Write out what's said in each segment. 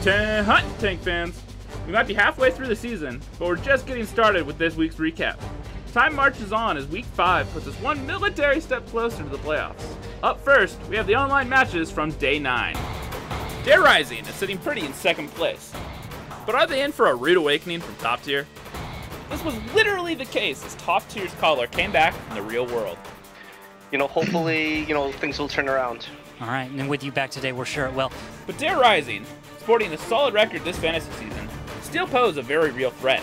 Hunt, Tank fans. We might be halfway through the season, but we're just getting started with this week's recap. Time marches on as Week 5 puts us one military step closer to the playoffs. Up first, we have the online matches from Day 9. Dare Rising is sitting pretty in second place. But are they in for a rude awakening from Top Tier? This was literally the case as Top Tier's caller came back from the real world. Hopefully, things will turn around. All right, and with you back today, we're sure it will. But Dare Rising, sporting a solid record this fantasy season, still pose a very real threat.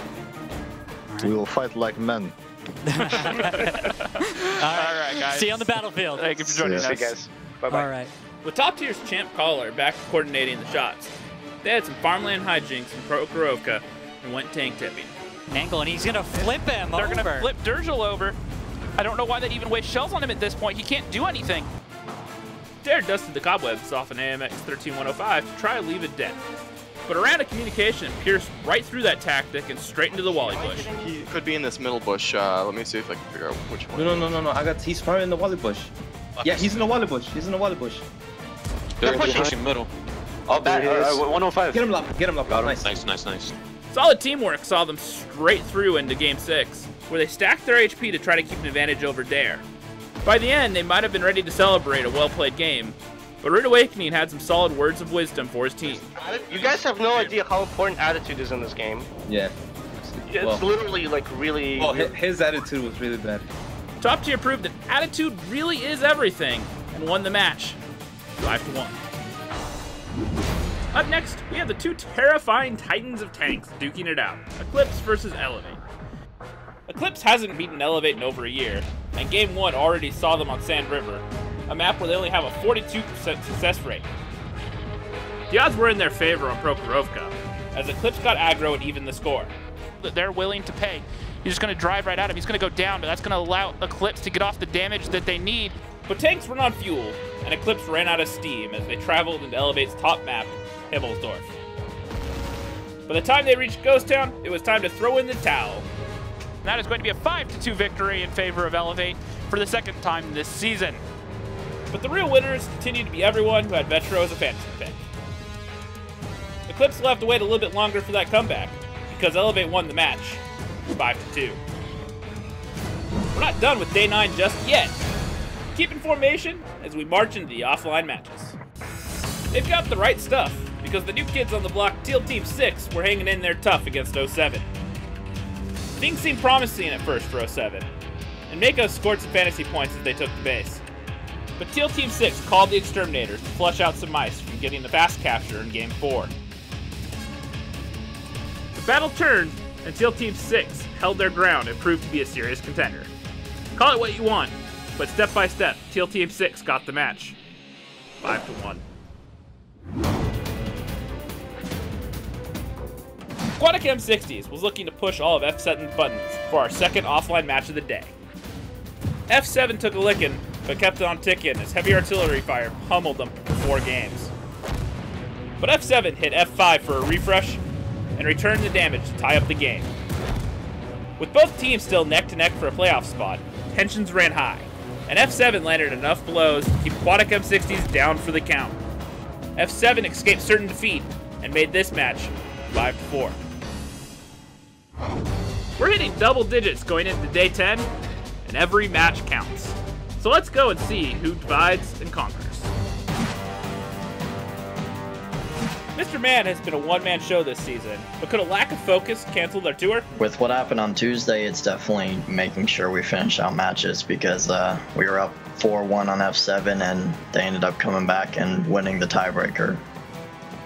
Right. We will fight like men. All right, guys. See you on the battlefield. Thank you for joining us. See you guys. Bye-bye. All right. With Top Tier's champ caller back to coordinating the shots, they had some farmland hijinks in Prokhorovka and went tank tipping. Angle, and he's going to flip him They're over. going to flip Durgel over. I don't know why they'd even waste shells on him at this point. He can't do anything. Dare dusted the cobwebs off an AMX 13105 to try to leave it dead. But a round of communication pierced right through that tactic and straight into the wally bush. He could be in this middle bush. Let me see if I can figure out which one. No. He's far in the wally bush. Yeah, he's in the wally bush. They're pushing middle. Oh, bad. 105. Get him up. Nice. Solid teamwork saw them straight through into Game 6, where they stacked their HP to try to keep an advantage over Dare. By the end, they might have been ready to celebrate a well-played game, but Rude Awakening had some solid words of wisdom for his team. You guys have no idea how important attitude is in this game. Yeah. It's literally, really... Well, his attitude was really bad. Top Tier proved that attitude really is everything, and won the match, 5-1. Up next, we have the two terrifying titans of tanks duking it out, Eclipse versus Elevate. Eclipse hasn't beaten Elevate in over a year, and Game 1 already saw them on Sand River, a map where they only have a 42% success rate. The odds were in their favor on Prokhorovka, as Eclipse got aggro and evened the score. They're willing to pay. He's just going to drive right at him. He's going to go down, but that's going to allow Eclipse to get off the damage that they need. But tanks run on fuel, and Eclipse ran out of steam as they traveled into Elevate's top map, Himmelsdorf. By the time they reached Ghost Town, it was time to throw in the towel. And that is going to be a 5-2 victory in favor of Elevate for the second time this season. But the real winners continue to be everyone who had Vetro as a fantasy pick. Eclipse will have to wait a little bit longer for that comeback, because Elevate won the match, 5-2. We're not done with Day 9 just yet. Keep in formation as we march into the offline matches. They've got the right stuff, because the new kids on the block, Teal Team 6, were hanging in there tough against 07. Things seemed promising at first for 07, and Mako scored some fantasy points as they took the base. But Teal Team 6 called the Exterminators to flush out some mice from getting the fast capture in Game 4. The battle turned, and Teal Team 6 held their ground and proved to be a serious contender. Call it what you want, but step by step, Teal Team 6 got the match, 5-1. Aquatic M60s was looking to push all of F7's buttons for our second offline match of the day. F7 took a licking, but kept it on ticking as heavy artillery fire pummeled them for 4 games. But F7 hit F5 for a refresh and returned the damage to tie up the game. With both teams still neck to neck for a playoff spot, tensions ran high, and F7 landed enough blows to keep Aquatic M60s down for the count. F7 escaped certain defeat and made this match 5-4. We're hitting double digits going into Day 10, and every match counts. So let's go and see who divides and conquers. Mr. Mann has been a one-man show this season, but could a lack of focus cancel their tour? With what happened on Tuesday, it's definitely making sure we finish out matches because we were up 4-1 on F7 and they ended up coming back and winning the tiebreaker.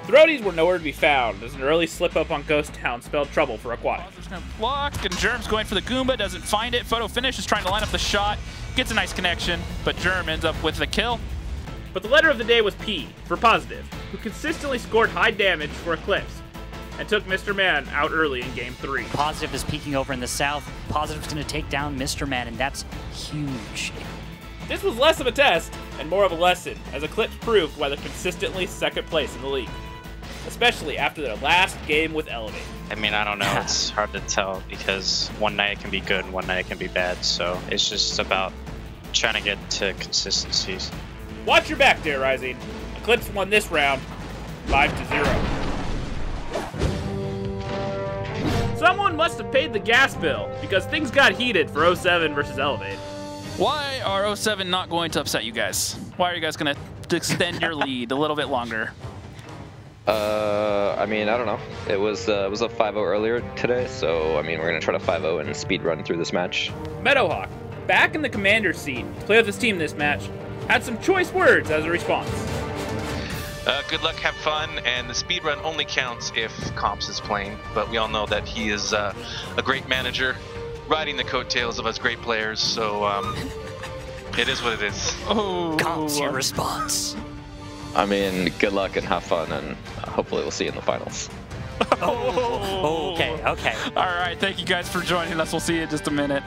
The roadies were nowhere to be found as an early slip-up on Ghost Town spelled trouble for Aquatic. Just going to block, and Germ's going for the Goomba, doesn't find it. Photo Finish is trying to line up the shot, gets a nice connection, but Germ ends up with the kill. But the letter of the day was P, for Positive, who consistently scored high damage for Eclipse, and took Mr. Mann out early in Game 3. Positive is peeking over in the south. Positive's going to take down Mr. Mann, and that's huge. This was less of a test, and more of a lesson, as Eclipse proved why they're consistently second place in the league. Especially after their last game with Elevate. I mean, I don't know. It's hard to tell because one night it can be good and one night it can be bad. So it's just about trying to get to consistencies. Watch your back, Dare Rising. Eclipse won this round 5-0. Someone must have paid the gas bill, because things got heated for 07 versus Elevate. Why are 07 not going to upset you guys? Why are you guys going to extend your lead a little bit longer? I mean, I don't know. It was a 5-0 earlier today, so I mean, we're gonna try to 5-0 and speed run through this match. Meadowhawk, back in the commander's seat to play with his team this match, had some choice words as a response. Good luck, have fun, and the speed run only counts if Comps is playing, but we all know that he is a great manager, riding the coattails of us great players, so it is what it is. Oh, Comps, your response. I mean, good luck and have fun, and hopefully we'll see you in the finals. Okay. All right, thank you guys for joining us. We'll see you in just a minute.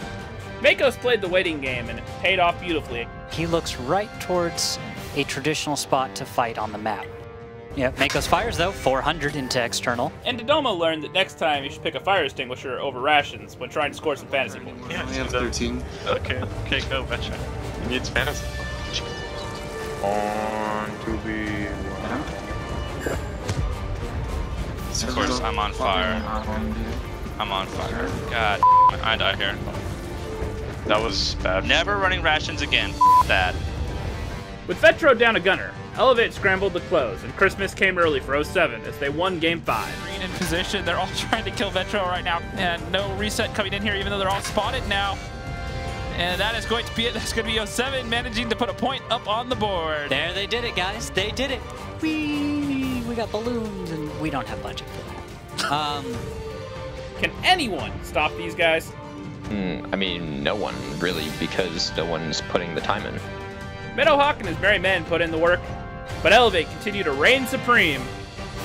Mako's played the waiting game, and it paid off beautifully. He looks right towards a traditional spot to fight on the map. Yep, Mako's fires, though, 400 into external. And Dodoma learned that next time you should pick a fire extinguisher over rations when trying to score some fantasy points. Yeah, we have 13. Okay, go, betcha. He needs fantasy. On to be Of course, I'm on fire. I'm on fire. God, I die here. That was bad. Never running rations again. That. With Vetro down a gunner, Elevate scrambled to close, and Christmas came early for 07 as they won Game 5. Green in position. They're all trying to kill Vetro right now. And no reset coming in here, even though they're all spotted now. And that is going to be it. That's going to be 07 managing to put a point up on the board. There, they did it, guys. They did it. We got balloons, and we don't have budget for that. Can anyone stop these guys? I mean, no one, really, because no one's putting the time in. Meadowhawk and his merry men put in the work, but Elevate continued to reign supreme,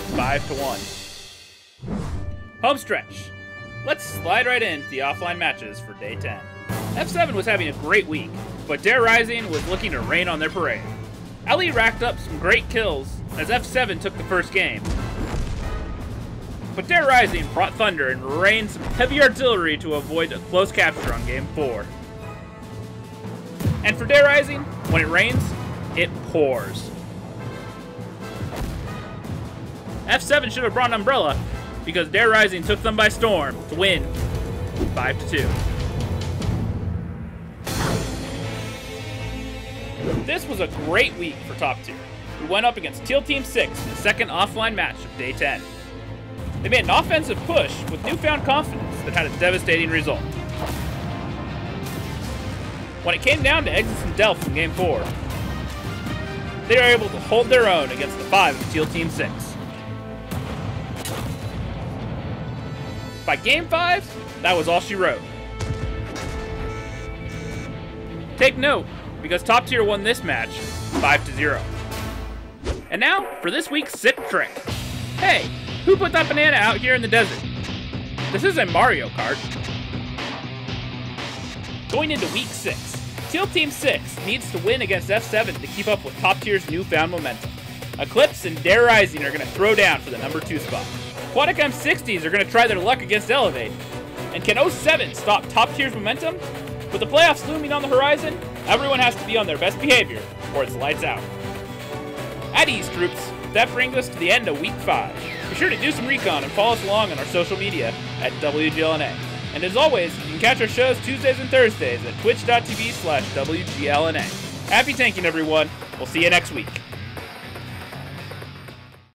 5-1. Home stretch. Let's slide right into the offline matches for day 10. F7 was having a great week, but Dare Rising was looking to rain on their parade. Ellie racked up some great kills as F7 took the first game. But Dare Rising brought thunder and rained some heavy artillery to avoid a close capture on Game 4. And for Dare Rising, when it rains, it pours. F7 should have brought an umbrella, because Dare Rising took them by storm to win 5-2. This was a great week for Top Tier, who went up against Teal Team 6 in the second offline match of Day 10. They made an offensive push with newfound confidence that had a devastating result. When it came down to Exits and Delph in Game 4, they were able to hold their own against the 5 of Teal Team 6. By Game 5, that was all she wrote. Take note, because Top Tier won this match 5-0. And now for this week's sick trick. Hey, who put that banana out here in the desert? This isn't Mario Kart. Going into week 6, Teal Team 6 needs to win against F7 to keep up with Top Tier's newfound momentum. Eclipse and Dare Rising are going to throw down for the number 2 spot. Aquatic M60s are going to try their luck against Elevate. And can 07 stop Top Tier's momentum? With the playoffs looming on the horizon, everyone has to be on their best behavior, or it's lights out. At ease, troops, that brings us to the end of week 5. Be sure to do some recon and follow us along on our social media at WGLNA. And as always, you can catch our shows Tuesdays and Thursdays at twitch.tv/WGLNA. Happy tanking, everyone. We'll see you next week.